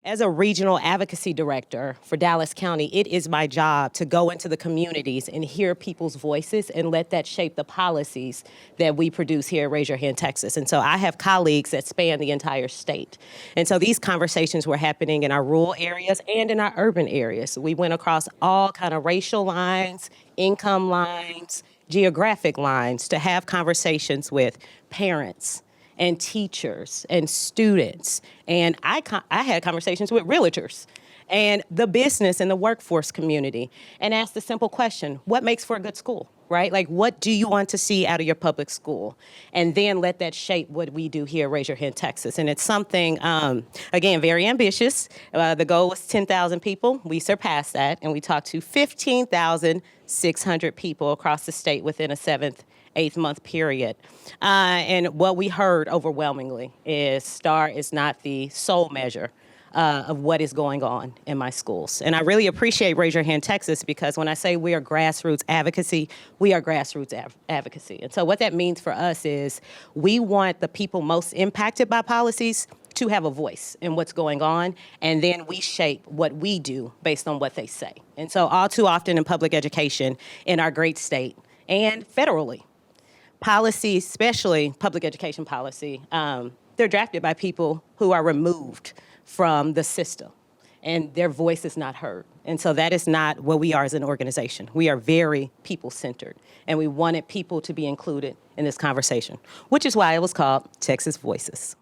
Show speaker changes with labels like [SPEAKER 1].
[SPEAKER 1] As a regional advocacy director for Dallas County, it is my job to go into the communities and hear people's voices and let that shape the policies that we produce here at Raise Your Hand Texas. And so I have colleagues that span the entire state. And so these conversations were happening in our rural areas and in our urban areas. We went across all kind of racial lines, income lines, geographic lines to have conversations with parents and teachers and students. And I had conversations with realtors and the business and the workforce community and asked the simple question, what makes for a good school, right? Like, what do you want to see out of your public school? And then let that shape what we do here at Raise Your Hand Texas. And it's something, again, very ambitious. The goal was 10,000 people. We surpassed that, and we talked to 15,600 people across the state within a 8-month period. And what we heard overwhelmingly is STAR is not the sole measure of what is going on in my schools. And I really appreciate Raise Your Hand Texas because when I say we are grassroots advocacy, we are grassroots advocacy. And so what that means for us is we want the people most impacted by policies to have a voice in what's going on, and then we shape what we do based on what they say. And so all too often in public education in our great state and federally, policy, especially public education policy, they're drafted by people who are removed from the system, and their voice is not heard. And so that is not what we are as an organization. We are very people-centered, and we wanted people to be included in this conversation, which is why it was called Texas Voices.